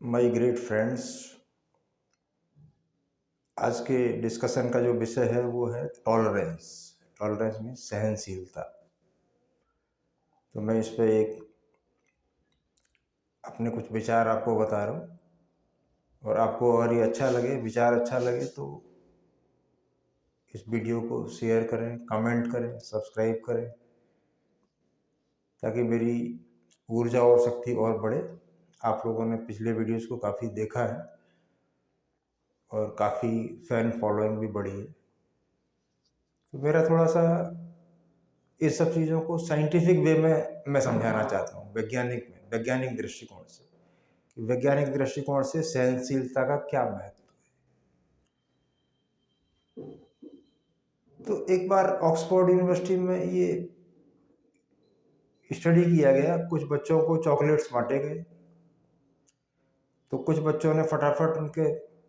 My great friends, आज के discussion का जो विषय है वो है टॉलरेंस। टॉलरेंस में सहनशीलता। तो मैं इस पे एक अपने कुछ विचार आपको बता रहा हूँ, और आपको अगर ये अच्छा लगे, विचार अच्छा लगे, तो इस वीडियो को शेयर करें, कमेंट करें, सब्सक्राइब करें, ताकि मेरी ऊर्जा और शक्ति और बढ़े। आप लोगों ने पिछले वीडियोस को काफ़ी देखा है और काफ़ी फैन फॉलोइंग भी बढ़ी है। तो मेरा थोड़ा सा इस सब चीज़ों को साइंटिफिक वे में मैं समझाना चाहता हूँ, वैज्ञानिक दृष्टिकोण से, कि वैज्ञानिक दृष्टिकोण से सहनशीलता का क्या महत्व है। तो एक बार ऑक्सफोर्ड यूनिवर्सिटी में ये स्टडी किया गया, कुछ बच्चों को चॉकलेट्स बांटे गए, तो कुछ बच्चों ने फटाफट उनके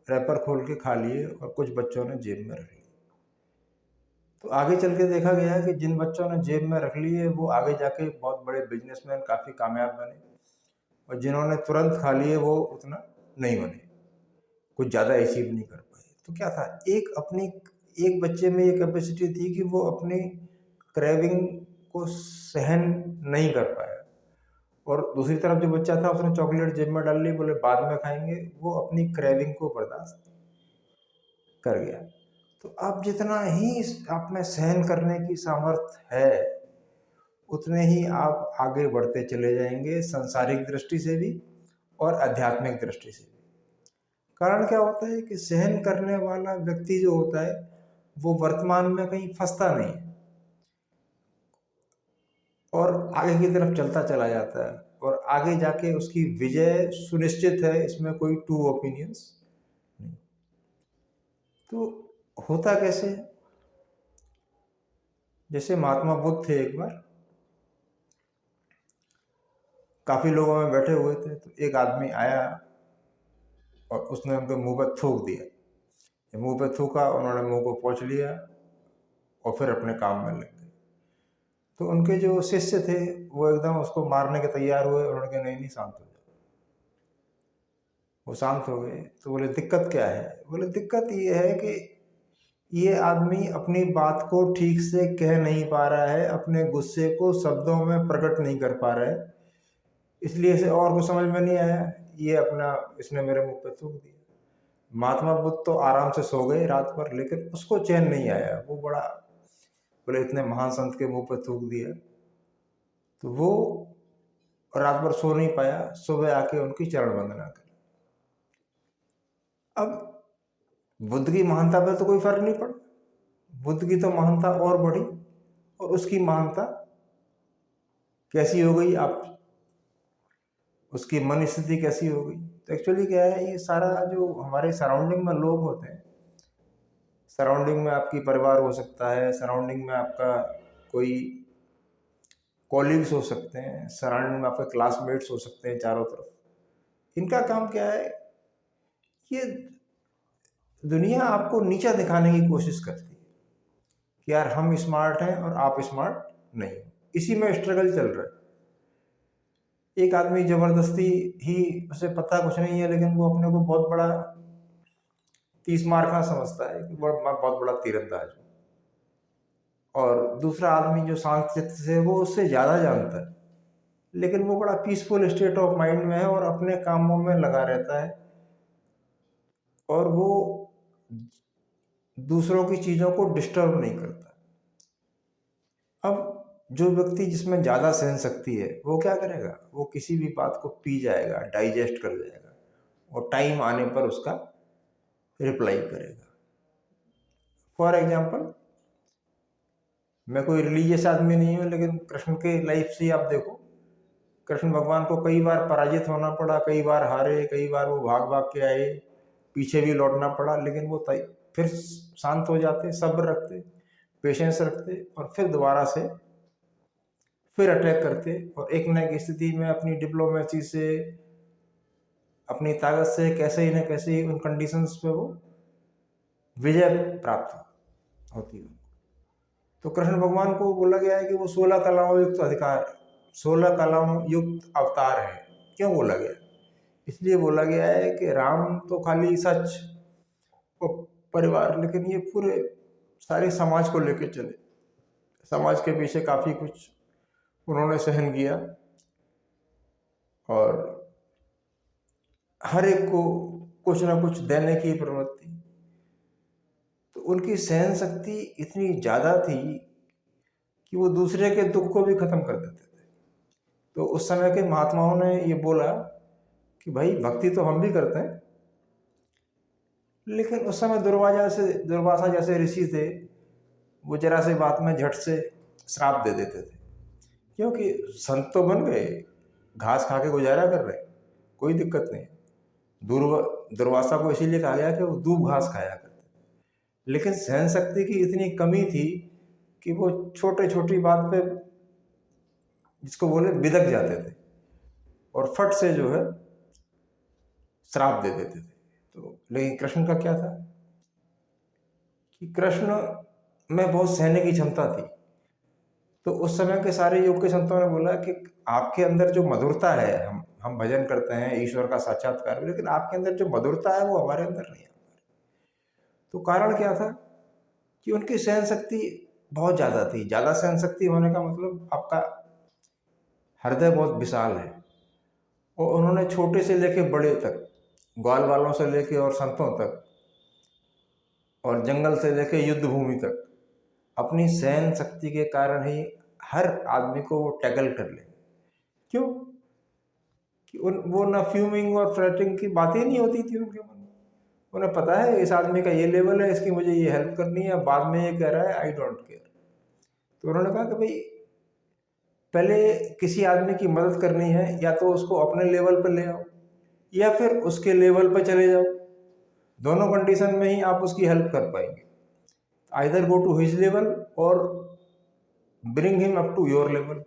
रैपर खोल के खा लिए और कुछ बच्चों ने जेब में रख लिए। तो आगे चल के देखा गया कि जिन बच्चों ने जेब में रख लिए वो आगे जाके बहुत बड़े बिजनेसमैन, काफ़ी कामयाब बने, और जिन्होंने तुरंत खा लिए वो उतना नहीं बने, कुछ ज़्यादा अचीव नहीं कर पाए। तो क्या था, एक बच्चे में ये कैपेसिटी थी कि वो अपनी क्रेविंग को सहन नहीं कर पाया, और दूसरी तरफ जो बच्चा था उसने चॉकलेट जेब में डाल ली, बोले बाद में खाएंगे, वो अपनी क्रेविंग को बर्दाश्त कर गया। तो आप जितना ही आप में सहन करने की सामर्थ्य है, उतने ही आप आगे बढ़ते चले जाएंगे, सांसारिक दृष्टि से भी और आध्यात्मिक दृष्टि से भी। कारण क्या होता है कि सहन करने वाला व्यक्ति जो होता है वो वर्तमान में कहीं फंसता नहीं है और आगे की तरफ चलता चला जाता है, और आगे जाके उसकी विजय सुनिश्चित है, इसमें कोई टू ओपिनियंस नहीं। तो होता कैसे है, जैसे महात्मा बुद्ध थे, एक बार काफी लोगों में बैठे हुए थे, तो एक आदमी आया और उसने उनके मुंह पर थूक दिया। मुंह पे थूका, उन्होंने मुंह को पोंछ लिया और फिर अपने काम में लग गए। तो उनके जो शिष्य थे वो एकदम उसको मारने के तैयार हुए, उन्होंने कहा नहीं नहीं, शांत हो जाओ। वो शांत हो गए। तो बोले दिक्कत क्या है? बोले दिक्कत ये है कि ये आदमी अपनी बात को ठीक से कह नहीं पा रहा है, अपने गुस्से को शब्दों में प्रकट नहीं कर पा रहा है, इसलिए इसे और कुछ समझ में नहीं आया, ये अपना इसने मेरे मुंह पे थूक दिया। महात्मा बुद्ध तो आराम से सो गए रात भर, लेकिन उसको चैन नहीं आया। वो बड़ा बोले इतने महान संत के मुंह पे थूक दिया, तो वो रात भर सो नहीं पाया। सुबह आके उनकी चरण वंदना करी। अब बुद्ध की महानता पे तो कोई फर्क नहीं पड़ा, बुद्ध की तो महानता और बढ़ी, और उसकी महानता कैसी हो गई, आप उसकी मन स्थिति कैसी हो गई। तो एक्चुअली क्या है, ये सारा जो हमारे सराउंडिंग में लोग होते हैं, सराउंडिंग में आपकी परिवार हो सकता है, सराउंडिंग में आपका कोई कॉलीग्स हो सकते हैं, सराउंडिंग में आपके क्लासमेट्स हो सकते हैं चारों तरफ, इनका काम क्या है, ये दुनिया आपको नीचा दिखाने की कोशिश करती है कि यार हम स्मार्ट हैं और आप स्मार्ट नहीं हो। इसी में स्ट्रगल चल रहा है। एक आदमी जबरदस्ती ही, उसे पता कुछ नहीं है, लेकिन वो अपने को बहुत बड़ा 30 मार्का समझता है कि मैं बहुत बड़ा तीरंदाज हूँ, और दूसरा आदमी जो शांत चित्त से, वो उससे ज्यादा जानता है, लेकिन वो बड़ा पीसफुल स्टेट ऑफ माइंड में है और अपने कामों में लगा रहता है, और वो दूसरों की चीजों को डिस्टर्ब नहीं करता। अब जो व्यक्ति जिसमें ज्यादा सहन शक्ति है, वो क्या करेगा, वो किसी भी बात को पी जाएगा, डाइजेस्ट कर जाएगा, और टाइम आने पर उसका रिप्लाई करेगा। फॉर एग्जाम्पल, मैं कोई रिलीजियस आदमी नहीं हूँ, लेकिन कृष्ण के लाइफ से आप देखो, कृष्ण भगवान को कई बार पराजित होना पड़ा, कई बार हारे, कई बार वो भाग भाग के आए, पीछे भी लौटना पड़ा, लेकिन वो फिर शांत हो जाते, सब्र रखते, पेशेंस रखते, और फिर दोबारा से फिर अटैक करते, और एक न एक स्थिति में अपनी डिप्लोमेसी से, अपनी ताकत से कैसे ही न कैसे ही उन कंडीशंस पे वो विजय प्राप्त होती है। तो कृष्ण भगवान को बोला गया है कि वो 16 कलाओं युक्त अधिकार, 16 कलाओं युक्त अवतार है। क्यों बोला गया? इसलिए बोला गया है कि राम तो खाली सच और परिवार, लेकिन ये पूरे सारे समाज को लेके चले। समाज के पीछे काफ़ी कुछ उन्होंने सहन किया और हर एक को कुछ ना कुछ देने की प्रवृत्ति। तो उनकी सहन शक्ति इतनी ज़्यादा थी कि वो दूसरे के दुख को भी ख़त्म कर देते थे। तो उस समय के महात्माओं ने ये बोला कि भाई भक्ति तो हम भी करते हैं, लेकिन उस समय दुर्वासा जैसे ऋषि थे, वो जरा से बात में झट से श्राप दे देते थे। क्योंकि संत तो बन गए, घास खा के गुजारा कर रहे, कोई दिक्कत नहीं। दुर्वासा को इसीलिए कहा गया कि वो दूब घास खाया करते। लेकिन सहन शक्ति की इतनी कमी थी कि वो छोटे छोटी बात पे, जिसको बोले, बिदक जाते थे और फट से जो है श्राप दे देते थे। तो लेकिन कृष्ण का क्या था कि कृष्ण में बहुत सहने की क्षमता थी। तो उस समय के सारे योग के संतों ने बोला कि आपके अंदर जो मधुरता है, हम भजन करते हैं, ईश्वर का साक्षात्कार, लेकिन आपके अंदर जो मधुरता है वो हमारे अंदर नहीं है। तो कारण क्या था कि उनकी सहन शक्ति बहुत ज़्यादा थी। ज़्यादा सहन शक्ति होने का मतलब आपका हृदय बहुत विशाल है। और उन्होंने छोटे से लेके बड़े तक, ग्वाल वालों से लेके और संतों तक, और जंगल से लेके युद्ध भूमि तक, अपनी सहन शक्ति के कारण ही हर आदमी को वो टैकल कर ले। क्यों कि वो ना फ्यूमिंग और फ्लर्टिंग की बातें नहीं होती थी उनके मन में। उन्हें पता है इस आदमी का ये लेवल है, इसकी मुझे ये हेल्प करनी है, बाद में ये कह रहा है आई डोंट केयर। तो उन्होंने कहा कि भाई पहले किसी आदमी की मदद करनी है, या तो उसको अपने लेवल पर ले आओ या फिर उसके लेवल पर चले जाओ। दोनों कंडीशन में ही आप उसकी हेल्प कर पाएंगे। Either go to his level और bring him up to your level.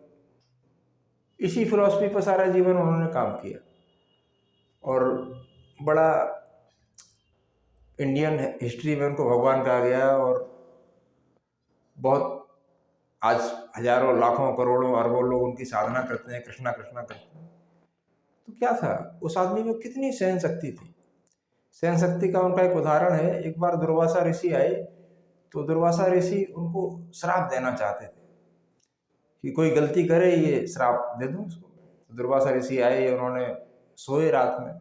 इसी फिलॉसफी पर सारा जीवन उन्होंने काम किया और बड़ा इंडियन हिस्ट्री में उनको भगवान कहा गया। और बहुत आज हजारों लाखों करोड़ों अरबों लोग उनकी साधना करते हैं, कृष्णा कृष्णा करते हैं। तो क्या था उस आदमी में कितनी सहन शक्ति थी। सहन शक्ति का उनका एक उदाहरण है। एक बार दुर्वासा ऋषि आए, तो दुर्वासा ऋषि उनको श्राप देना चाहते थे कि कोई गलती करे ये श्राप दे दूं उसको। तो दुर्वासा ऋषि आए, उन्होंने सोए रात में,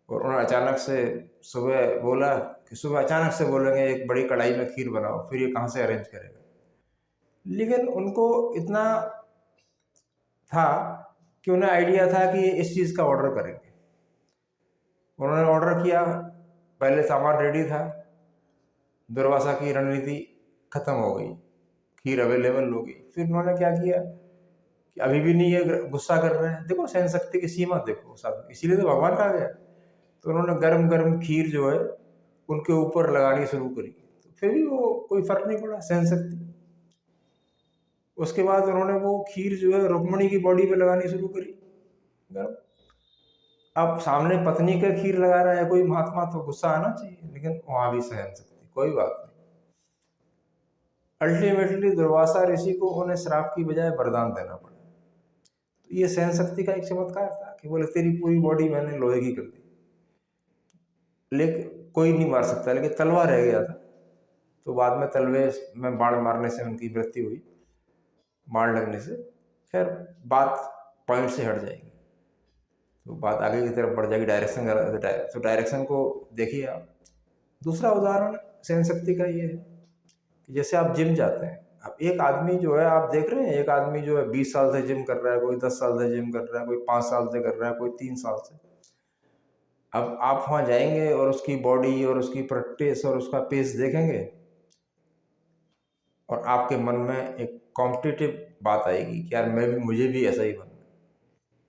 और उन्होंने अचानक से सुबह बोला कि सुबह अचानक से बोलेंगे एक बड़ी कढ़ाई में खीर बनाओ, फिर ये कहाँ से अरेंज करेगा। लेकिन उनको इतना था कि उन्हें आइडिया था कि इस चीज़ का ऑर्डर करेंगे। उन्होंने ऑर्डर किया, पहले सामान रेडी था, दुर्वासा की रणनीति खत्म हो गई, खीर अवेलेबल हो गई। फिर उन्होंने क्या किया कि अभी भी नहीं ये गुस्सा कर रहे हैं, देखो सहन शक्ति की सीमा देखो साथ, इसीलिए तो भगवान कहा गया। तो उन्होंने गरम गरम खीर जो है उनके ऊपर लगानी शुरू करी, तो फिर भी वो कोई फर्क नहीं पड़ा, सहन शक्ति। उसके बाद उन्होंने वो खीर जो है रुक्मणी की बॉडी पे लगानी शुरू करी गरम। अब सामने पत्नी का खीर लगा रहा है कोई महात्मा, तो गुस्सा आना चाहिए, लेकिन वहां भी सहन शक्ति, कोई बात नहीं। अल्टीमेटली दुर्वासा ऋषि को उन्हें श्राप की बजाय वरदान देना पड़ा। तो ये सहन शक्ति का एक चमत्कार था कि बोले तेरी पूरी बॉडी मैंने लोहे की कर दी, लेकिन कोई नहीं मार सकता, लेकिन तलवा रह गया था। तो बाद में तलवे में बाण मारने से उनकी मृत्यु हुई, बाण लगने से। खैर बात पॉइंट से हट जाएगी, तो बात आगे की तरफ बढ़ जाएगी, डायरेक्शन। तो डायरेक्शन को देखिए आप। दूसरा उदाहरण सहन शक्ति का ये है कि जैसे आप जिम जाते हैं, अब एक आदमी जो है, आप देख रहे हैं एक आदमी जो है 20 साल से जिम कर रहा है, कोई 10 साल से जिम कर रहा है, कोई 5 साल से कर रहा है, कोई 3 साल से। अब आप वहाँ जाएंगे और उसकी बॉडी और उसकी प्रैक्टिस और उसका पेस देखेंगे, और आपके मन में एक कॉम्पिटिटिव बात आएगी कि यार मुझे भी ऐसा ही बनना।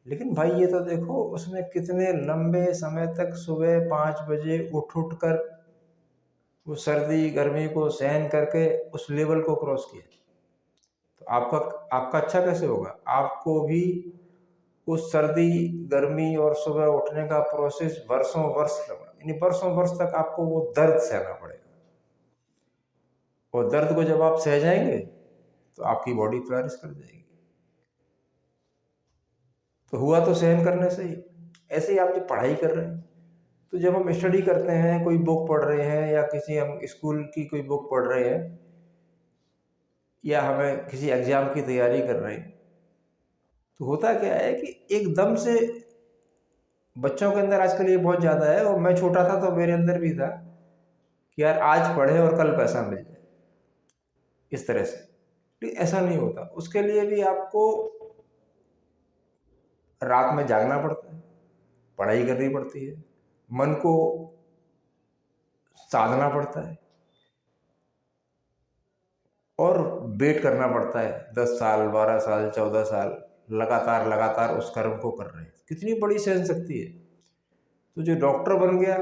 लेकिन भाई ये तो देखो उसने कितने लंबे समय तक सुबह 5 बजे उठ कर वो सर्दी गर्मी को सहन करके उस लेवल को क्रॉस किया। तो आपका अच्छा कैसे होगा? आपको भी उस सर्दी गर्मी और सुबह उठने का प्रोसेस वर्षों वर्ष लगना, यानी वर्षों वर्ष तक आपको वो दर्द सहना पड़ेगा। और दर्द को जब आप सह जाएंगे तो आपकी बॉडी फ्लरिश कर जाएगी। तो हुआ तो सहन करने से ही। ऐसे ही आप जब पढ़ाई कर रहे हैं, तो जब हम स्टडी करते हैं, कोई बुक पढ़ रहे हैं या किसी हम स्कूल की कोई बुक पढ़ रहे हैं या हमें किसी एग्ज़ाम की तैयारी कर रहे हैं, तो होता क्या है कि एकदम से बच्चों के अंदर आजकल ये बहुत ज़्यादा है, और मैं छोटा था तो मेरे अंदर भी था कि यार आज पढ़े और कल पैसा मिल जाए, इस तरह से। लेकिन ऐसा नहीं होता, उसके लिए भी आपको रात में जागना पड़ता है, पढ़ाई करनी पड़ती है, मन को साधना पड़ता है और वेट करना पड़ता है। 10 साल, 12 साल, 14 साल लगातार लगातार उस कर्म को कर रहे हैं, कितनी बड़ी सहन शक्ति है। तो जो डॉक्टर बन गया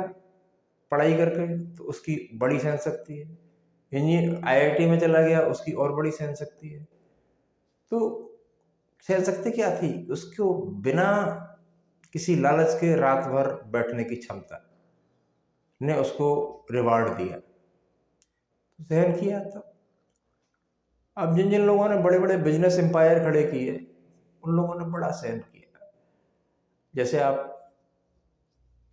पढ़ाई करके, तो उसकी बड़ी सहन शक्ति है। इंजीनियर आईआईटी में चला गया, उसकी और बड़ी सहन शक्ति है। तो सहन शक्ति क्या थी? उसको बिना किसी लालच के रात भर बैठने की क्षमता ने उसको रिवार्ड दिया, तो सहन किया था। अब जिन जिन लोगों ने बड़े बड़े बिजनेस एम्पायर खड़े किए, उन लोगों ने बड़ा सहन किया। जैसे आप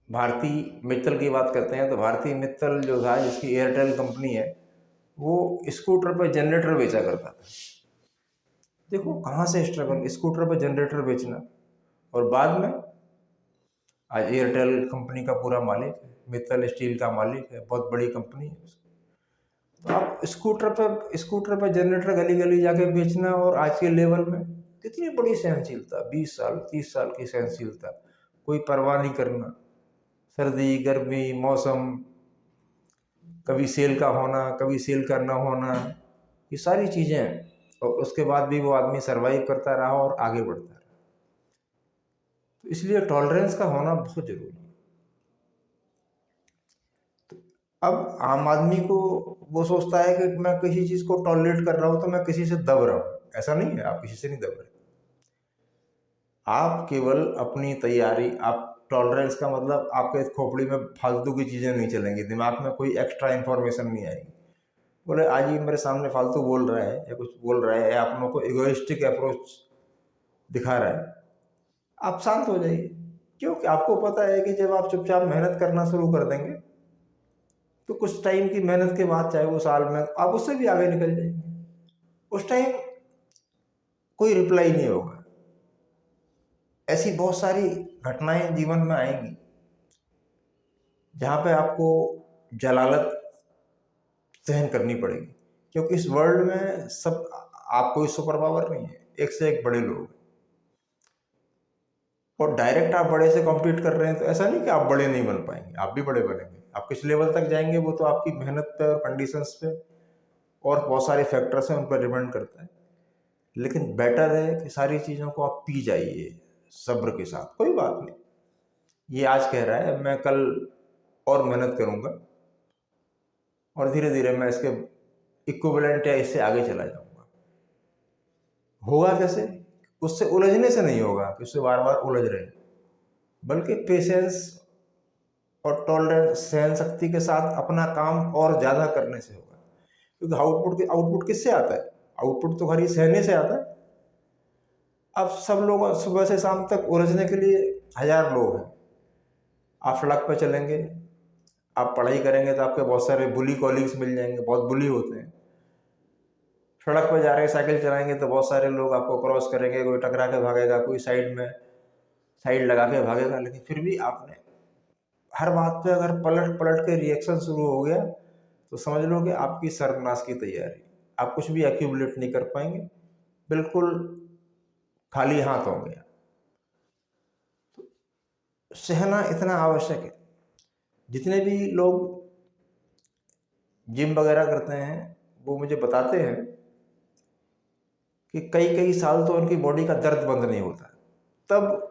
भारती मित्तल की बात करते हैं, तो भारती मित्तल जो था, जिसकी एयरटेल कंपनी है, वो स्कूटर पर जनरेटर बेचा करता था। देखो कहाँ से स्ट्रगल, स्कूटर पर जनरेटर बेचना, और बाद में आज एयरटेल कंपनी का पूरा मालिक है, मित्तल स्टील का मालिक है, बहुत बड़ी कंपनी है। तो आप स्कूटर पर जनरेटर गली गली जाके बेचना, और आज के लेवल में कितनी बड़ी सहनशीलता, 20 साल 30 साल की सहनशीलता, कोई परवाह नहीं करना, सर्दी गर्मी मौसम, कभी सेल का होना, कभी सेल का न होना, ये सारी चीज़ें हैं। और उसके बाद भी वो आदमी सरवाइव करता रहा और आगे बढ़ता रहा। तो इसलिए टॉलरेंस का होना बहुत जरूरी है। तो अब आम आदमी को वो सोचता है कि मैं किसी चीज़ को टॉलरेट कर रहा हूँ तो मैं किसी से दब रहा हूँ। ऐसा नहीं है, आप किसी से नहीं दब रहे। आप केवल अपनी तैयारी, आप टॉलरेंस का मतलब आपके खोपड़ी में फालतू की चीज़ें नहीं चलेंगी, दिमाग में कोई एक्स्ट्रा इन्फॉर्मेशन नहीं आएगी। बोले आज ही मेरे सामने फालतू बोल रहा है या कुछ बोल रहा है या आप लोगों को इगोइस्टिक अप्रोच दिखा रहा है, आप शांत हो जाइए। क्योंकि आपको पता है कि जब आप चुपचाप मेहनत करना शुरू कर देंगे, तो कुछ टाइम की मेहनत के बाद, चाहे वो साल में, आप उससे भी आगे निकल जाएंगे। उस टाइम कोई रिप्लाई नहीं होगा। ऐसी बहुत सारी घटनाएं जीवन में आएंगी जहाँ पे आपको जलालत सहन करनी पड़ेगी, क्योंकि इस वर्ल्ड में सब, आप कोई सुपर पावर नहीं है, एक से एक बड़े लोग, और डायरेक्ट आप बड़े से कॉम्पीट कर रहे हैं, तो ऐसा नहीं कि आप बड़े नहीं बन पाएंगे, आप भी बड़े बनेंगे। आप किस लेवल तक जाएंगे वो तो आपकी मेहनत पे और कंडीशंस पे और बहुत सारे फैक्टर्स हैं, उन पर डिपेंड करता है। लेकिन बेटर है कि सारी चीज़ों को आप पी जाइए सब्र के साथ। कोई बात नहीं, ये आज कह रहा है, मैं कल और मेहनत करूँगा और धीरे धीरे मैं इसके इक्विवेलेंट या इससे आगे चला जाऊँगा। होगा कैसे? उससे उलझने से नहीं होगा कि उससे बार बार उलझ रहे, बल्कि पेशेंस और टॉलरेंस, सहन शक्ति के साथ अपना काम और ज़्यादा करने से होगा। क्योंकि आउटपुट किससे आता है? आउटपुट तो खाली सहने से आता है। अब सब लोग सुबह से शाम तक उलझने के लिए 1000 लोग हैं। आप सड़क पर चलेंगे, आप पढ़ाई करेंगे तो आपके बहुत सारे बुली कॉलीग्स मिल जाएंगे, बहुत बुली होते हैं। सड़क पर जा रहे हैं, साइकिल चलाएंगे तो बहुत सारे लोग आपको क्रॉस करेंगे, कोई टकरा के भागेगा, कोई साइड लगा के भागेगा। लेकिन फिर भी आपने हर बात पे अगर पलट पलट के रिएक्शन शुरू हो गया, तो समझ लो कि आपकी सर्वनाश की तैयारी, आप कुछ भी एक्यूमुलेट नहीं कर पाएंगे, बिल्कुल खाली हाथ होंगे। सहना इतना आवश्यक है। जितने भी लोग जिम वगैरह करते हैं, वो मुझे बताते हैं कि कई कई साल तो उनकी बॉडी का दर्द बंद नहीं होता, तब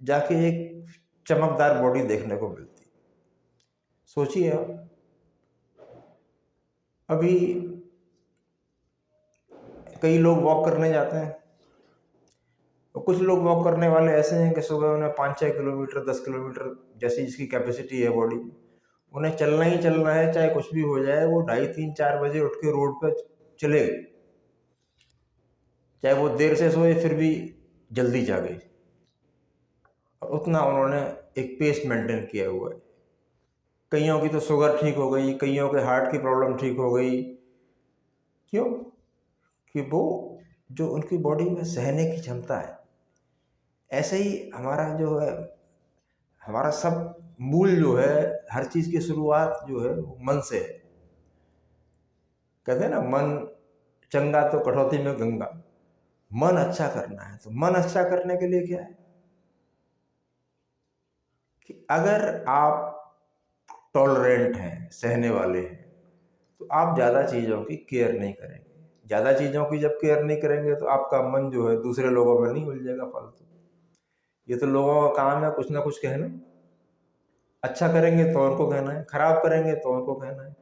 जाके एक चमकदार बॉडी देखने को मिलती। सोचिए आप, अभी कई लोग वॉक करने जाते हैं, और कुछ लोग वॉक करने वाले ऐसे हैं कि सुबह उन्हें 5-6 किलोमीटर 10 किलोमीटर, जैसी जिसकी कैपेसिटी है बॉडी, उन्हें चलना ही चलना है, चाहे कुछ भी हो जाए। वो 2:30-3-4 बजे उठ के रोड पर चले, चाहे वो देर से सोए फिर भी जल्दी जागे। और उतना उन्होंने एक पेस मेंटेन किया हुआ है। कईयों की तो शुगर ठीक हो गई, कईयों के हार्ट की प्रॉब्लम ठीक हो गई। क्यों? कि वो जो उनकी बॉडी में सहने की क्षमता है। ऐसे ही हमारा जो है, हमारा सब मूल जो है, हर चीज़ की शुरुआत जो है वो मन से है। कहते हैं ना, मन चंगा तो कटौती में गंगा। मन अच्छा करना है तो मन अच्छा करने के लिए क्या है कि अगर आप टॉलरेंट हैं, सहने वाले हैं, तो आप ज़्यादा चीज़ों की केयर नहीं करेंगे। ज़्यादा चीज़ों की जब केयर नहीं करेंगे तो आपका मन जो है दूसरे लोगों में नहीं उलझेगा फालतू। ये तो लोगों का काम है कुछ ना कुछ कहना। अच्छा करेंगे तो उनको कहना है, खराब करेंगे तो उनको कहना है।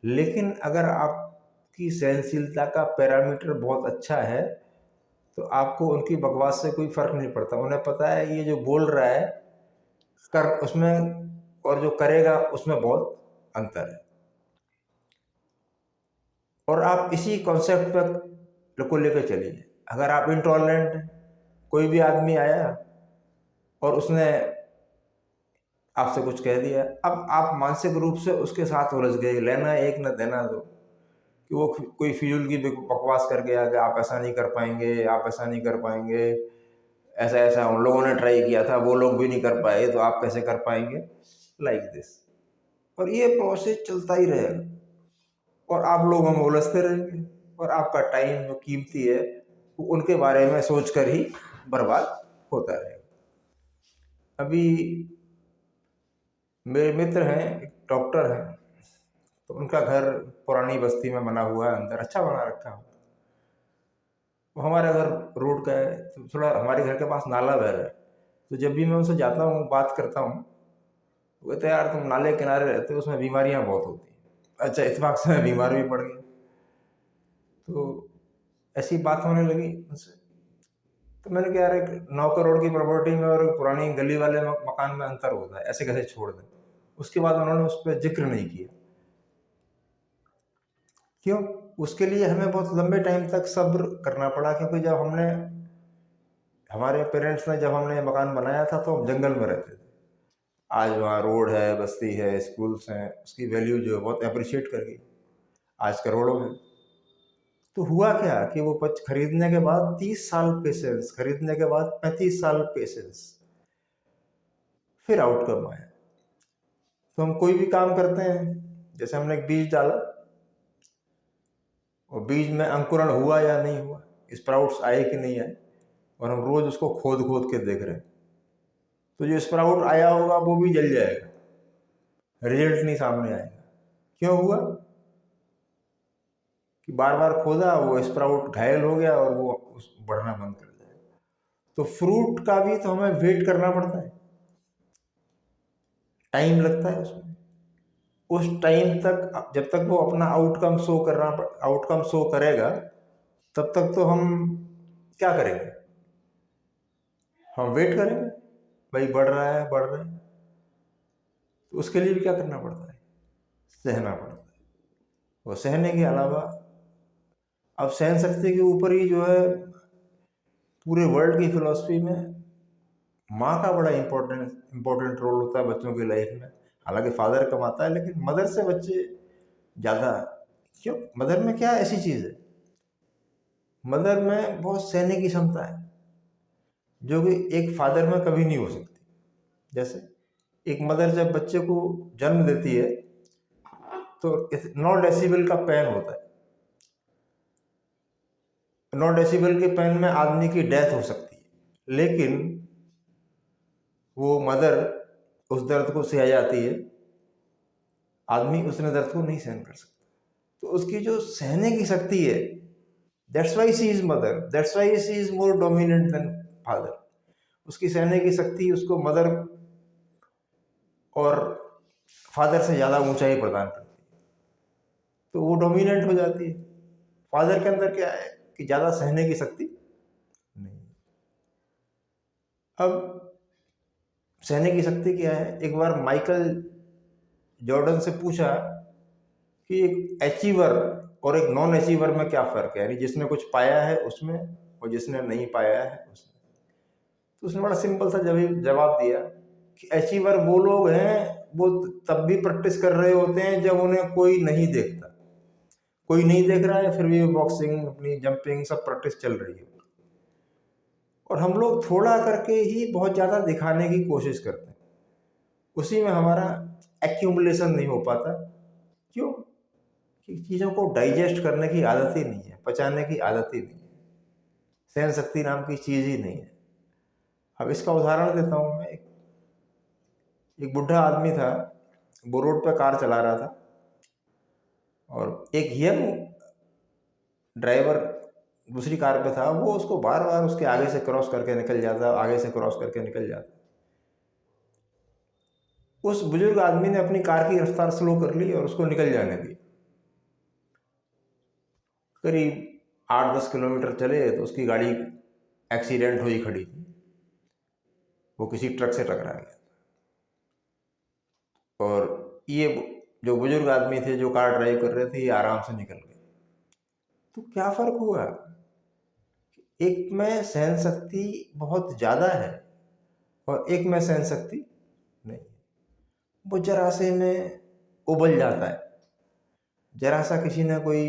लेकिन अगर आपकी सहनशीलता का पैरामीटर बहुत अच्छा है तो आपको उनकी बकवास से कोई फर्क नहीं पड़ता। उन्हें पता है ये जो बोल रहा है कर उसमें और जो करेगा उसमें बहुत अंतर है। और आप इसी कॉन्सेप्ट पर को लेकर चलिए। अगर आप इंटॉलरेंट हैं, कोई भी आदमी आया और उसने आपसे कुछ कह दिया, अब आप मानसिक रूप से उसके साथ उलझ गए, लेना एक न देना दो, कि वो कोई फिजूल की बकवास कर गया कि आप ऐसा नहीं कर पाएंगे, आप ऐसा नहीं कर पाएंगे, ऐसा ऐसा उन लोगों ने ट्राई किया था, वो लोग भी नहीं कर पाए, तो आप कैसे कर पाएंगे, लाइक दिस। और ये प्रोसेस चलता ही रहेगा और आप लोगों में उलझते रहेंगे और आपका टाइम जो कीमती है वो उनके बारे में सोचकर ही बर्बाद होता रहेगा। अभी मेरे मित्र हैं, एक डॉक्टर हैं, तो उनका घर पुरानी बस्ती में बना हुआ है, अंदर अच्छा बना रखा है। वो हमारा घर रोड का है, तो थोड़ा हमारे घर के पास नाला बह रहा है। तो जब भी मैं उनसे जाता हूँ, बात करता हूँ, वो कहते हैं यार तुम नाले के किनारे रहते हो, उसमें बीमारियाँ बहुत होती हैं। अच्छा, इत्तेफाक से मैं बीमार भी पड़ गया। तो ऐसी बात होने लगी उनसे। तो मैंने कहा यार, एक 9 करोड़ की प्रॉपर्टी में और एक पुरानी गली वाले मकान में अंतर होता है, ऐसे कैसे छोड़ दें। उसके बाद उन्होंने उस पर जिक्र नहीं किया। क्यों? उसके लिए हमें बहुत लंबे टाइम तक सब्र करना पड़ा, क्योंकि जब हमने हमारे पेरेंट्स ने जब हमने मकान बनाया था तो हम जंगल में रहते थे। आज वहाँ रोड है, बस्ती है, स्कूल्स हैं, उसकी वैल्यू जो है बहुत अप्रिशिएट कर गई, आज करोड़ों है। तो हुआ क्या कि वो पच खरीदने के बाद 30 साल पेशेंस, खरीदने के बाद 35 साल पेशेंस, फिर आउटकम आया। तो हम कोई भी काम करते हैं, जैसे हमने एक बीज डाला और बीज में अंकुरण हुआ या नहीं हुआ, स्प्राउट्स आए कि नहीं आए, और हम रोज उसको खोद खोद के देख रहे हैं, तो जो स्प्राउट आया होगा वो भी जल जाएगा, रिजल्ट नहीं सामने आएगा। क्यों हुआ कि बार बार खोदा, वो स्प्राउट घायल हो गया और वो बढ़ना बंद कर दिया। तो फ्रूट का भी तो हमें वेट करना पड़ता है, टाइम लगता है उसमें। उस टाइम तक जब तक वो अपना आउटकम शो करेगा, तब तक तो हम क्या करेंगे, हम वेट करेंगे। भाई बढ़ रहा है, बढ़ रहा है, तो उसके लिए भी क्या करना पड़ता है, सहना पड़ता है। और सहने के अलावा अब सहन शक्ति के ऊपर ही जो है पूरे वर्ल्ड की फिलॉसफी में माँ का बड़ा इम्पोर्टेंट रोल होता है बच्चों की लाइफ में। हालांकि फादर कमाता है, लेकिन मदर से बच्चे ज़्यादा। क्यों? मदर में क्या ऐसी चीज़ है, मदर में बहुत सहने की क्षमता है जो कि एक फादर में कभी नहीं हो सकती। जैसे एक मदर जब बच्चे को जन्म देती है तो 9 डेसिबल का पेन होता है। 9 डेसिबल के पेन में आदमी की डेथ हो सकती है, लेकिन वो मदर उस दर्द को सह जाती है, आदमी उस दर्द को नहीं सहन कर सकता। तो उसकी जो सहने की शक्ति है, that's why she is mother, that's why she is more dominant than father. उसकी सहने की शक्ति उसको मदर और फादर से ज़्यादा ऊंचाई प्रदान करती है, तो वो डोमिनेंट हो जाती है। फादर के अंदर क्या है कि ज़्यादा सहने की शक्ति नहीं। अब सहने की शक्ति क्या है, एक बार माइकल जॉर्डन से पूछा कि एक अचीवर और एक नॉन अचीवर में क्या फ़र्क है, यानी जिसने कुछ पाया है उसमें और जिसने नहीं पाया है उसमें। तो उसने बड़ा सिंपल सा जवाब दिया कि अचीवर वो लोग हैं, वो तब भी प्रैक्टिस कर रहे होते हैं जब उन्हें कोई नहीं देखता। कोई नहीं देख रहा है, फिर भी बॉक्सिंग, अपनी जंपिंग, सब प्रैक्टिस चल रही है। और हम लोग थोड़ा करके ही बहुत ज़्यादा दिखाने की कोशिश करते हैं, उसी में हमारा एक्यूमुलेशन नहीं हो पाता। क्यों? कि चीज़ों को डाइजेस्ट करने की आदत ही नहीं है, पचाने की आदत ही नहीं है, सहन शक्ति नाम की चीज़ ही नहीं है। अब इसका उदाहरण देता हूँ मैं। एक बुढ़ा आदमी था, वो रोड पर कार चला रहा था और एक यंग ड्राइवर दूसरी कार पे था। वो उसको बार बार उसके आगे से क्रॉस करके निकल जाता, आगे से क्रॉस करके निकल जाता। उस बुजुर्ग आदमी ने अपनी कार की रफ्तार स्लो कर ली और उसको निकल जाने दी। करीब 8-10 किलोमीटर चले तो उसकी गाड़ी एक्सीडेंट हुई खड़ी थी। वो किसी ट्रक से टकरा गया और ये जो बुजुर्ग आदमी थे, जो कार ड्राइव कर रहे थे, ये आराम से निकल गए। तो क्या फर्क हुआ? एक में सहन शक्ति बहुत ज़्यादा है और एक में सहन शक्ति नहीं। वो जरा से में उबल जाता है। जरा सा किसी ने कोई,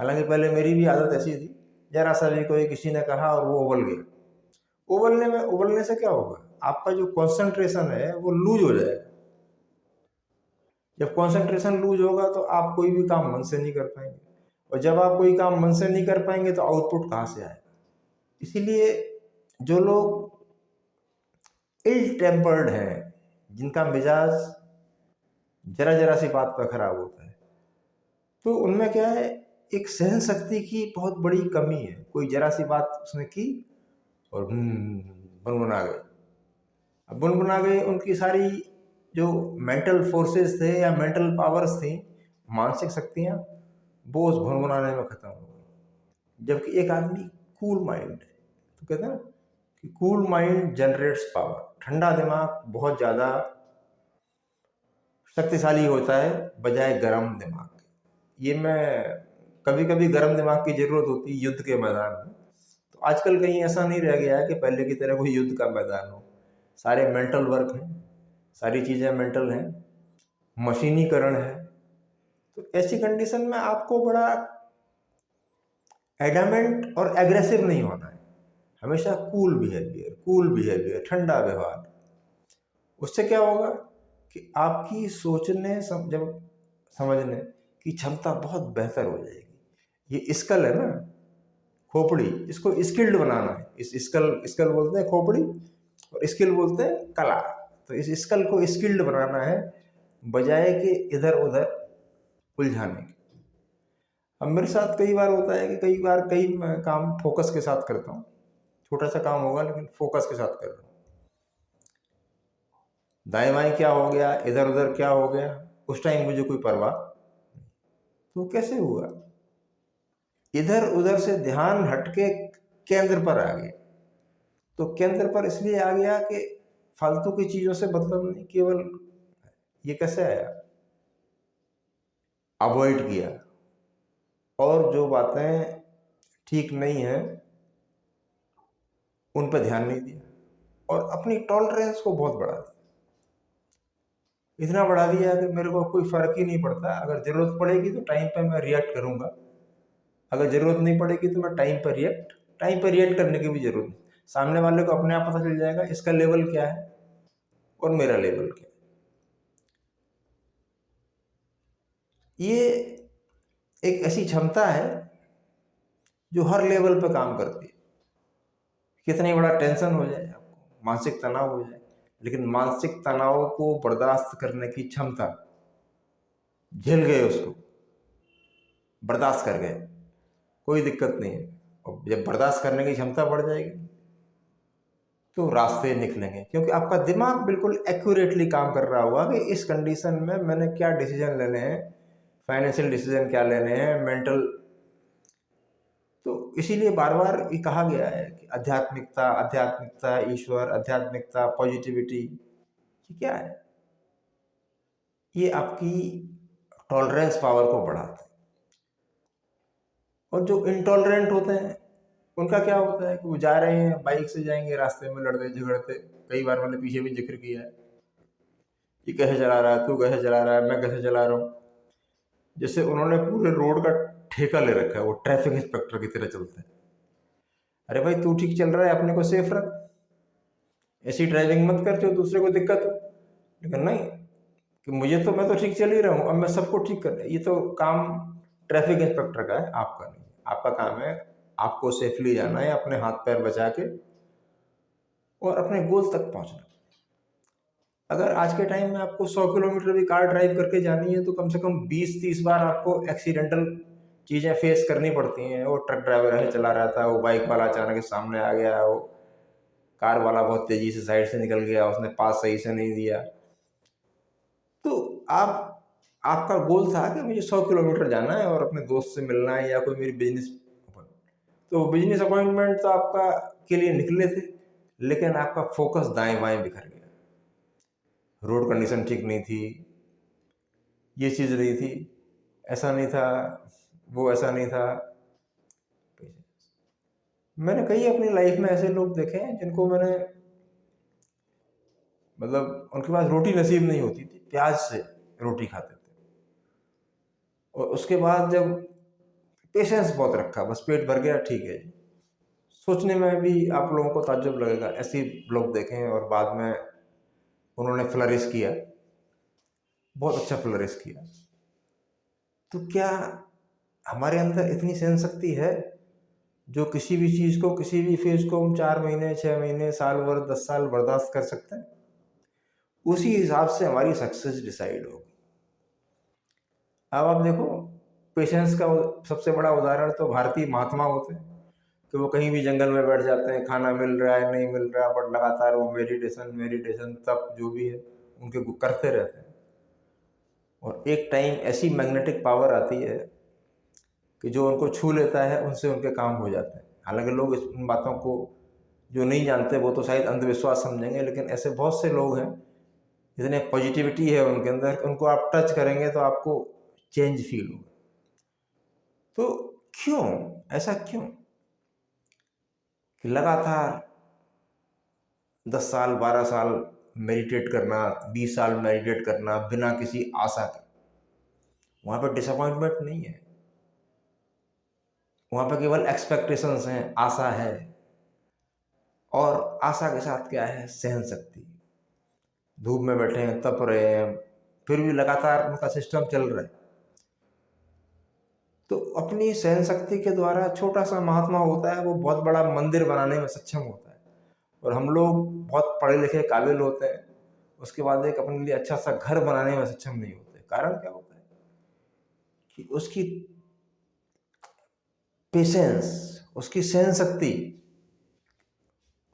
हालांकि पहले मेरी भी आदत ऐसी थी, जरा सा भी कोई किसी ने कहा और वो उबल गया। उबलने से क्या होगा? आपका जो कंसंट्रेशन है वो लूज हो जाएगा। जब कंसंट्रेशन लूज होगा तो आप कोई भी काम मन से नहीं कर पाएंगे, और जब आप कोई काम मन से नहीं कर पाएंगे तो आउटपुट कहाँ से आएगा? इसीलिए जो लोग इल टेम्पर्ड हैं, जिनका मिजाज जरा जरा सी बात पर खराब होता है, तो उनमें क्या है, एक सहन शक्ति की बहुत बड़ी कमी है। कोई जरा सी बात उसने की और बुनबुना गए। अब बुनबुना गए, उनकी सारी जो मेंटल फोर्सेस थे या मेंटल पावर्स थी, मानसिक शक्तियाँ, वो उस भुनभुनाने में खत्म हो गई। जबकि एक आदमी कूल माइंड है, तो कहते हैं ना कि कूल माइंड जनरेट्स पावर। ठंडा दिमाग बहुत ज़्यादा शक्तिशाली होता है बजाय गर्म दिमाग के। ये मैं, कभी कभी गर्म दिमाग की ज़रूरत होती है युद्ध के मैदान में। तो आजकल कहीं ऐसा नहीं रह गया है कि पहले की तरह कोई युद्ध का मैदान हो। सारे मेंटल वर्क हैं, सारी चीज़ें मेंटल हैं, मशीनीकरण है। तो ऐसी कंडीशन में आपको बड़ा एडामेंट और एग्रेसिव नहीं होना है। हमेशा कूल बिहेवियर, ठंडा व्यवहार। उससे क्या होगा कि आपकी सोचने जब समझने की क्षमता बहुत बेहतर हो जाएगी। ये स्कल है ना, खोपड़ी, इसको स्किल्ड बनाना है। इस स्कल बोलते हैं खोपड़ी, और स्किल बोलते हैं कला। तो इस स्कल को स्किल्ड बनाना है बजाय कि इधर उधर उलझाने के। अब मेरे साथ कई बार होता है कि कई काम फोकस के साथ करता हूँ। छोटा सा काम होगा लेकिन फोकस के साथ कर रहा हूँ। दाएं बाएं क्या हो गया, इधर उधर क्या हो गया, उस टाइम मुझे कोई परवाह। तो कैसे हुआ? इधर उधर से ध्यान हटके केंद्र पर आ गया। तो केंद्र पर इसलिए आ गया कि फालतू की चीजों से मतलब नहीं, केवल ये कैसे आया, अवॉइड किया, और जो बातें ठीक नहीं है उन पर ध्यान नहीं दिया, और अपनी टॉलरेंस को बहुत बढ़ा दिया। इतना बढ़ा दिया कि मेरे को कोई फर्क ही नहीं पड़ता। अगर जरूरत पड़ेगी तो टाइम पर मैं रिएक्ट करूंगा, अगर जरूरत नहीं पड़ेगी तो मैं टाइम पर रिएक्ट करने की भी जरूरत नहीं। सामने वाले को अपने आप पता चल जाएगा इसका लेवल क्या है और मेरा लेवल क्या है। ये एक ऐसी क्षमता है जो हर लेवल पर काम करती है। कितनी बड़ा टेंशन हो जाए आपको, मानसिक तनाव हो जाए, लेकिन मानसिक तनाव को बर्दाश्त करने की क्षमता, झेल गए उसको, बर्दाश्त कर गए, कोई दिक्कत नहीं है। और जब बर्दाश्त करने की क्षमता बढ़ जाएगी तो रास्ते निकलेंगे, क्योंकि आपका दिमाग बिल्कुल एक्यूरेटली काम कर रहा होगा कि इस कंडीशन में मैंने क्या डिसीजन लेने हैं, फाइनेंशियल डिसीजन क्या लेने हैं, मेंटल। तो इसीलिए बार बार ये कहा गया है कि आध्यात्मिकता, आध्यात्मिकता, ईश्वर, आध्यात्मिकता, पॉजिटिविटी, ये क्या है? ये आपकी टॉलरेंस पावर को बढ़ाता है। और जो इंटॉलरेंट होते हैं उनका क्या होता है कि वो जा रहे हैं, बाइक से जाएंगे, रास्ते में लड़ते झगड़ते, कई बार मैंने पीछे भी जिक्र किया है, ये कैसे चला रहा है, तू कैसे चला रहा है, मैं कैसे चला रहा हूँ। जैसे उन्होंने पूरे रोड का ठेका ले रखा है, वो ट्रैफिक इंस्पेक्टर की तरह चलते हैं। अरे भाई तू ठीक चल रहा है, अपने को सेफ रख, ऐसी ड्राइविंग मत कर जो दूसरे को दिक्कत हो। लेकिन नहीं, कि मुझे तो, मैं तो ठीक चल ही रहा हूँ, अब मैं सबको ठीक कर, ये तो काम ट्रैफिक इंस्पेक्टर का है, आपका नहीं। आपका काम है आपको सेफली जाना है, अपने हाथ पैर बचा के और अपने गोल तक पहुंचना। अगर आज के टाइम में आपको 100 किलोमीटर भी कार ड्राइव करके जानी है तो कम से कम 20-30 बार आपको एक्सीडेंटल चीज़ें फेस करनी पड़ती हैं। वो ट्रक ड्राइवर ऐसे चला रहा था, वो बाइक वाला अचानक सामने आ गया, वो कार वाला बहुत तेज़ी से साइड से निकल गया, उसने पास सही से नहीं दिया। तो आपका गोल था कि मुझे 100 किलोमीटर जाना है और अपने दोस्त से मिलना है या कोई मेरी बिजनेस, तो बिजनेस अपॉइंटमेंट तो आपका के लिए निकले थे, लेकिन आपका फोकस दाएं बाएं बिखर गया। रोड कंडीशन ठीक नहीं थी, ये चीज़ नहीं थी, ऐसा नहीं था, वो ऐसा नहीं था। मैंने कई अपनी लाइफ में ऐसे लोग देखे हैं जिनको मैंने, मतलब उनके पास रोटी नसीब नहीं होती थी, प्याज से रोटी खाते थे, और उसके बाद जब पेशेंस बहुत रखा, बस पेट भर गया, ठीक है जी। सोचने में भी आप लोगों को ताज्जुब लगेगा, ऐसे लोग देखे हैं और बाद में उन्होंने फ्लरिश किया, बहुत अच्छा फ्लरिश किया। तो क्या हमारे अंदर इतनी सहन शक्ति है जो किसी भी चीज़ को, किसी भी फेज को हम 4 महीने, 6 महीने, साल भर, 10 साल बर्दाश्त कर सकते हैं? उसी हिसाब से हमारी सक्सेस डिसाइड होगी। अब आप देखो, पेशेंस का सबसे बड़ा उदाहरण तो भारतीय महात्मा होते हैं कि वो कहीं भी जंगल में बैठ जाते हैं, खाना मिल रहा है नहीं मिल रहा, बट लगातार वो मेडिटेशन मेडिटेशन तप जो भी है उनके करते रहते हैं। और एक टाइम ऐसी मैग्नेटिक पावर आती है कि जो उनको छू लेता है, उनसे उनके काम हो जाते हैं। हालांकि लोग इन बातों को जो नहीं जानते वो तो शायद अंधविश्वास समझेंगे, लेकिन ऐसे बहुत से लोग हैं, इतने पॉजिटिविटी है उनके अंदर, उनको आप टच करेंगे तो आपको चेंज फील होगा। तो क्यों, ऐसा क्यों कि लगातार 10 साल 12 साल मेडिटेट करना, 20 साल मेडिटेट करना बिना किसी आशा के? वहाँ पर डिसअपॉइंटमेंट नहीं है, वहाँ पर केवल एक्सपेक्टेशंस हैं, आशा है। और आशा के साथ क्या है? सहन शक्ति। धूप में बैठे हैं, तप रहे हैं, फिर भी लगातार उनका सिस्टम चल रहा है। तो अपनी सहन शक्ति के द्वारा छोटा सा महात्मा होता है, वो बहुत बड़ा मंदिर बनाने में सक्षम होता है। और हम लोग बहुत पढ़े लिखे काबिल होते हैं, उसके बाद एक अपने लिए अच्छा सा घर बनाने में सक्षम नहीं होते। कारण क्या होता है कि उसकी पेशेंस, उसकी सहन शक्ति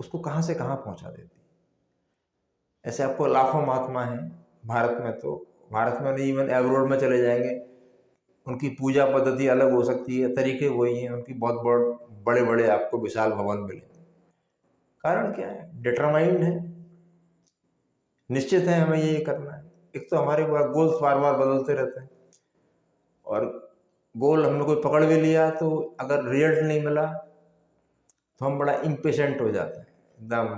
उसको कहाँ से कहाँ पहुँचा देती है। ऐसे आपको लाखों महात्मा हैं भारत में, तो भारत में नहीं, इवन एब्रोड में चले जाएंगे, उनकी पूजा पद्धति अलग हो सकती है, तरीके वही हैं, उनकी बहुत बड़े बड़े आपको विशाल भवन मिलेंगे। कारण क्या है? डिटरमाइंड है, निश्चित है हमें ये करना है। एक तो हमारे गोल्स बार बार बदलते रहते हैं, और गोल हमने कोई पकड़ भी लिया तो अगर रिजल्ट नहीं मिला तो हम बड़ा इम्पेशेंट हो जाते हैं, एकदम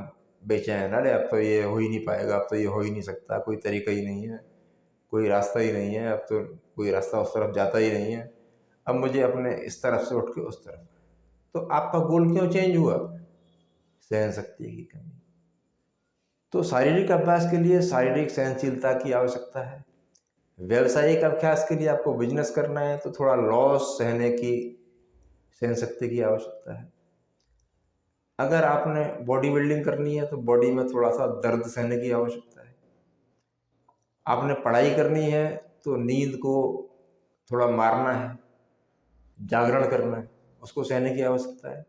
बेचैन, अरे अब तो ये हो ही नहीं पाएगा, अब तो ये हो ही नहीं सकता, कोई तरीका ही नहीं है, कोई रास्ता ही नहीं है, अब तो कोई रास्ता उस तरफ जाता ही नहीं है, अब मुझे अपने इस तरफ से उठ के उस तरफ। तो आपका गोल क्यों चेंज हुआ? सहन शक्ति की कमी। तो शारीरिक अभ्यास के लिए शारीरिक सहनशीलता की आवश्यकता है। व्यवसायिक अभ्यास के लिए आपको बिजनेस करना है तो थोड़ा लॉस सहने की सहन शक्ति की आवश्यकता है। अगर आपने बॉडी बिल्डिंग करनी है तो बॉडी में थोड़ा सा दर्द सहने की आवश्यकता है। आपने पढ़ाई करनी है तो नींद को थोड़ा मारना है, जागरण करना है, उसको सहने की आवश्यकता है।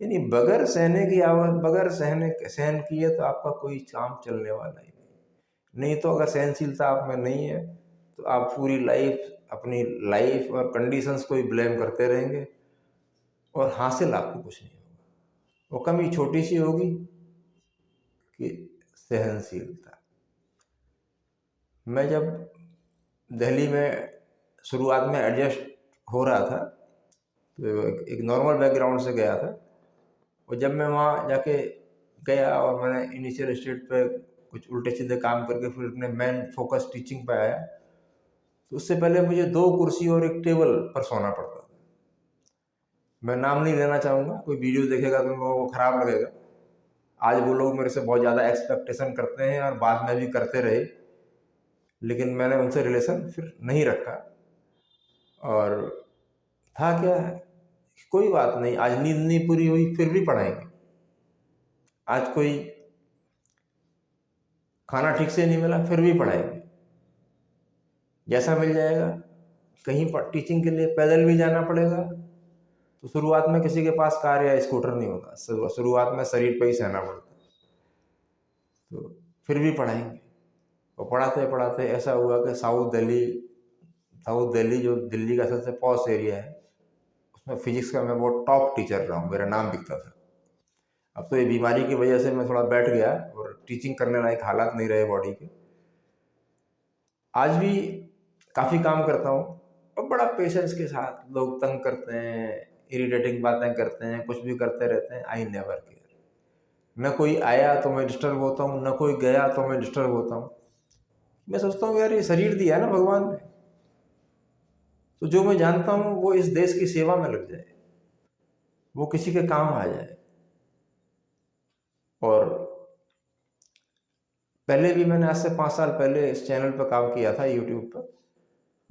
यानी बगैर सहने की बगैर सहन किए तो आपका कोई काम चलने वाला ही नहीं। तो अगर सहनशीलता आप में नहीं है तो आप पूरी लाइफ, अपनी लाइफ और कंडीशंस को ही ब्लेम करते रहेंगे और हासिल आपको कुछ नहीं होगा। वो कमी छोटी सी होगी कि सहनशीलता। मैं जब दिल्ली में शुरुआत में एडजस्ट हो रहा था तो एक नॉर्मल बैकग्राउंड से गया था, और जब मैं वहाँ जाके गया और मैंने इनिशियल स्टेज पे कुछ उल्टे सीधे काम करके फिर अपने मेन फोकस टीचिंग पे आया, तो उससे पहले मुझे 2 कुर्सी और एक टेबल पर सोना पड़ता था। मैं नाम नहीं लेना चाहूँगा, कोई वीडियो देखेगा तो उन लोगों को खराब लगेगा। आज वो लोग मेरे से बहुत ज़्यादा एक्सपेक्टेशन करते हैं और बाद में भी करते रहे, लेकिन मैंने उनसे रिलेशन फिर नहीं रखा। और था क्या, कोई बात नहीं, आज नींद नहीं पूरी हुई फिर भी पढ़ाएंगे, आज कोई खाना ठीक से नहीं मिला फिर भी पढ़ाएंगे, जैसा मिल जाएगा। कहीं पर टीचिंग के लिए पैदल भी जाना पड़ेगा तो शुरुआत में किसी के पास कार या स्कूटर नहीं होता, शुरुआत में शरीर पर ही सहना पड़ता, तो फिर भी पढ़ाएंगे। और पढ़ाते पढ़ाते ऐसा हुआ कि साउथ दिल्ली जो दिल्ली का सबसे पॉश एरिया है, उसमें फिजिक्स का मैं बहुत टॉप टीचर रहा हूँ, मेरा नाम बिकता था। अब तो ये बीमारी की वजह से मैं थोड़ा बैठ गया और टीचिंग करने लायक हालात नहीं रहे बॉडी के। आज भी काफ़ी काम करता हूँ और बड़ा पेशेंस के साथ। लोग तंग करते हैं, इरिटेटिंग बातें करते हैं, कुछ भी करते रहते हैं, आई नेवर केयर। न कोई आया तो मैं डिस्टर्ब होता हूँ, न कोई गया तो मैं डिस्टर्ब होता हूँ। मैं सोचता हूँ यार ये शरीर दिया ना भगवान ने, तो जो मैं जानता हूँ वो इस देश की सेवा में लग जाए, वो किसी के काम आ जाए। और पहले भी मैंने आज से 5 साल पहले इस चैनल पर काम किया था यूट्यूब पर,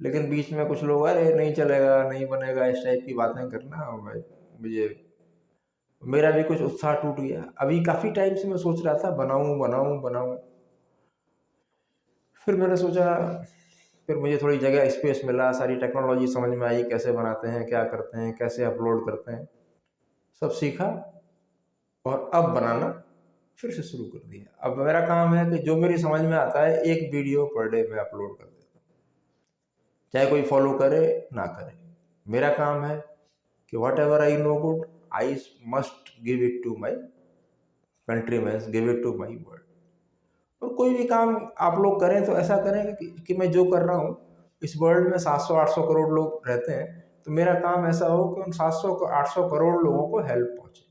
लेकिन बीच में कुछ लोग अरे नहीं चलेगा, नहीं बनेगा, इस टाइप की बातें करना, और मुझे मेरा भी कुछ उत्साह टूट गया। अभी काफ़ी टाइम से मैं सोच रहा था बनाऊं बनाऊं बनाऊं, फिर मैंने सोचा, फिर मुझे थोड़ी जगह स्पेस मिला, सारी टेक्नोलॉजी समझ में आई, कैसे बनाते हैं, क्या करते हैं, कैसे अपलोड करते हैं, सब सीखा और अब बनाना फिर से शुरू कर दिया। अब मेरा काम है कि जो मेरी समझ में आता है 1 वीडियो पर डे में अपलोड कर देता हूँ, चाहे कोई फॉलो करे ना करे। मेरा काम है कि whatever I know good I must give it to my countryman, give it to my world. और कोई भी काम आप लोग करें तो ऐसा करें कि मैं जो कर रहा हूँ, इस वर्ल्ड में 700-800 करोड़ लोग रहते हैं, तो मेरा काम ऐसा हो कि उन 700-800 करोड़ लोगों को हेल्प पहुँचे।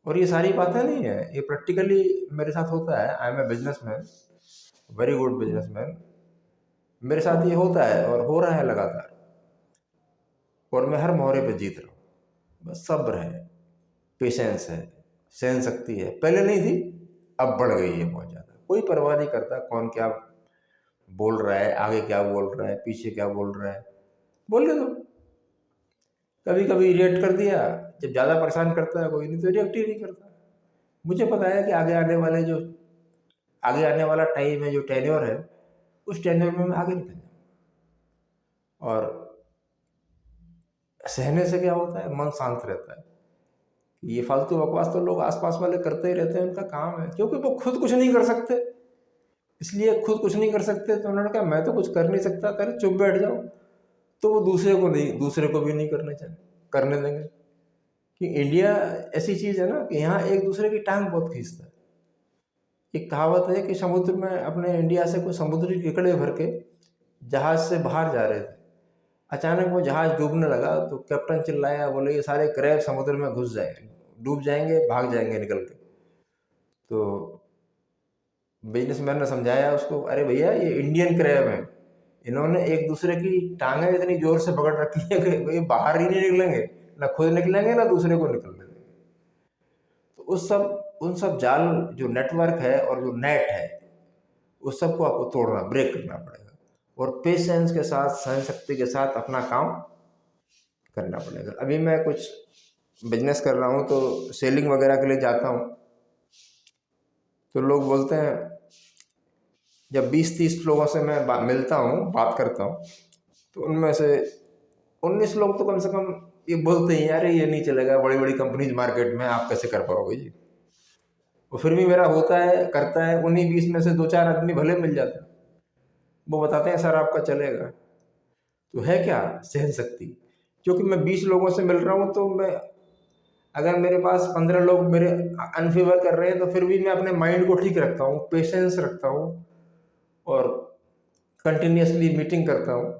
और ये सारी बातें नहीं है, ये प्रैक्टिकली मेरे साथ होता है। I am a businessman, very good businessman. मेरे साथ ये होता है और हो रहा है लगातार, और मैं हर मोहरे पे जीत रहा हूँ। बस सब्र है, पेशेंस है, सहन शक्ति है। पहले नहीं थी, अब बढ़ गई है बहुत ज़्यादा। कोई परवाह नहीं करता कौन क्या बोल रहा है, आगे क्या बोल रहा है, पीछे क्या बोल रहा है, बोलने दो। कभी कभी रिएक्ट कर दिया, जब ज़्यादा परेशान करता है कोई, नहीं तो रिएक्ट ही नहीं करता। मुझे पता है कि आगे आने वाला टाइम है, जो टेन्योर है, उस टेन्योर में मैं आगे निकल जाऊँ। और सहने से क्या होता है, मन शांत रहता है। ये फालतू बकवास तो लोग आसपास वाले करते ही रहते हैं, उनका काम है, क्योंकि वो खुद कुछ नहीं कर सकते। इसलिए खुद कुछ नहीं कर सकते तो उन्होंने कहा मैं तो कुछ कर नहीं सकता, अरे चुप बैठ जाओ। तो वो दूसरे को भी नहीं करने देंगे। कि इंडिया ऐसी चीज़ है ना कि यहाँ एक दूसरे की टांग बहुत खींचता है। एक कहावत है कि समुद्र में, अपने इंडिया से कुछ समुद्री केकड़े भर के जहाज से बाहर जा रहे थे, अचानक वो जहाज डूबने लगा तो कैप्टन चिल्लाया, बोले ये सारे क्रैब समुद्र में घुस जाएंगे, डूब जाएंगे, भाग जाएंगे निकल के। तो बिजनेसमैन ने समझाया उसको, अरे भैया ये इंडियन क्रैब है, इन्होंने एक दूसरे की टांगें इतनी जोर से पकड़ रखी है कि ये बाहर ही नहीं निकलेंगे, ना खुद निकलेंगे ना दूसरे को निकलने देंगे। तो उन सब जाल, जो नेटवर्क है और जो नेट है, उस सब को आपको तोड़ना, ब्रेक करना पड़ेगा, और पेशेंस के साथ, सहन शक्ति के साथ अपना काम करना पड़ेगा। अभी मैं कुछ बिजनेस कर रहा हूँ तो सेलिंग वगैरह के लिए जाता हूँ, तो लोग बोलते हैं, जब 20-30 लोगों से मैं मिलता हूँ, बात करता हूँ, तो उनमें से 19 लोग तो कम से कम ये बोलते हैं, अरे ये नहीं चलेगा, बड़ी बड़ी कंपनीज मार्केट में, आप कैसे कर पाओगे जी। और फिर भी मेरा होता है, करता है। 19-20 में से 2-4 आदमी भले मिल जाते हैं, वो बताते हैं सर आपका चलेगा। तो है क्या, सहन शक्ति। क्योंकि मैं 20 लोगों से मिल रहा हूँ, तो मैं, अगर मेरे पास 15 लोग मेरे अनफेवर कर रहे हैं, तो फिर भी मैं अपने माइंड को ठीक रखता हूँ, पेशेंस रखता हूँ, और कंटिन्यूसली मीटिंग करता हूँ,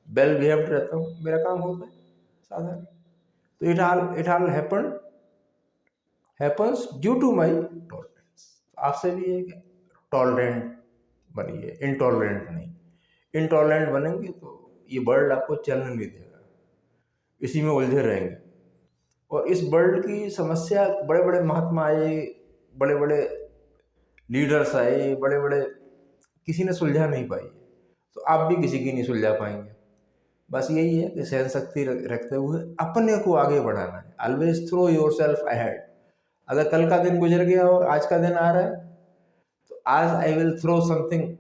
वेल बिहेव्ड रहता हूँ, मेरा काम होता है साधारण। तो it all happen happens due to my tolerance. आपसे भी है कि टॉलरेंट बनिए, इनटॉलरेंट नहीं। इनटॉलरेंट बनेंगे तो ये वर्ल्ड आपको चलने नहीं देगा, इसी में उलझे रहेंगे। और इस वर्ल्ड की समस्या बड़े बड़े महात्मा आए, बड़े बड़े लीडर्स आए, बड़े बड़े, किसी ने सुलझा नहीं पाई, तो आप भी किसी की नहीं सुलझा पाएंगे। बस यही है कि सहन शक्ति रखते हुए अपने को आगे बढ़ाना है। Always throw yourself ahead. अगर कल का दिन गुजर गया और आज का दिन आ रहा है, तो आज I will throw something,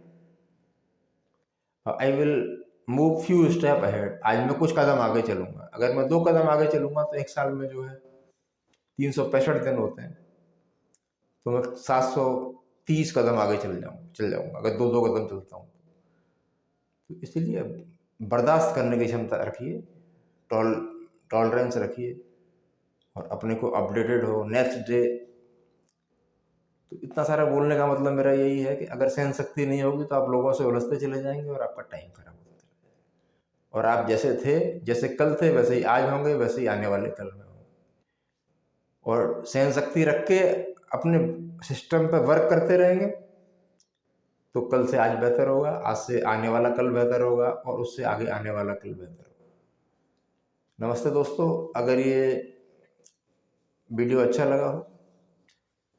I will move few step ahead. आज मैं कुछ कदम आगे चलूंगा। अगर मैं 2 कदम आगे चलूंगा तो एक साल में जो है 365 दिन होते हैं, तो मैं 730 कदम आगे चल जाऊंगा अगर 2-2 कदम चलता हूँ। तो इसलिए बर्दाश्त करने की क्षमता रखिए, टॉलरेंस रखिए, और अपने को अपडेटेड हो नेक्स्ट डे। तो इतना सारा बोलने का मतलब मेरा यही है कि अगर सहन शक्ति नहीं होगी तो आप लोगों से उलझते चले जाएंगे और आपका टाइम खराब होता चला जाएगा। और आप जैसे थे, जैसे कल थे, वैसे ही आज होंगे, वैसे ही आने वाले कल में होंगे। और सहन शक्ति रख के अपने सिस्टम पे वर्क करते रहेंगे तो कल से आज बेहतर होगा, आज से आने वाला कल बेहतर होगा, और उससे आगे आने वाला कल बेहतर होगा। नमस्ते दोस्तों, अगर ये वीडियो अच्छा लगा हो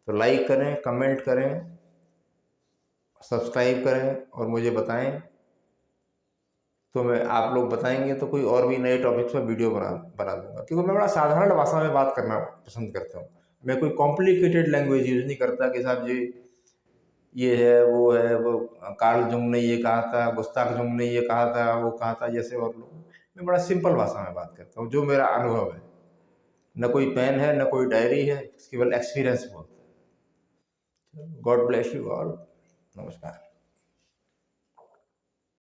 तो लाइक करें, कमेंट करें, सब्सक्राइब करें और मुझे बताएं। तो मैं, आप लोग बताएंगे तो कोई और भी नए टॉपिक्स पर वीडियो बना दूंगा, क्योंकि मैं बड़ा साधारण भाषा में बात करना पसंद करता हूँ। मैं कोई कॉम्प्लिकेटेड लैंग्वेज यूज नहीं करता कि साहब जी ये है, वो कार्ल जुंग ने ये कहा था, गुस्ताख जुंग ने ये कहा था, वो कहा था, जैसे और लोग। मैं बड़ा सिंपल भाषा में बात करता हूँ, जो मेरा अनुभव है। न कोई पेन है, न कोई डायरी है, केवल एक्सपीरियंस बोलता है। God bless you all. नमस्कार।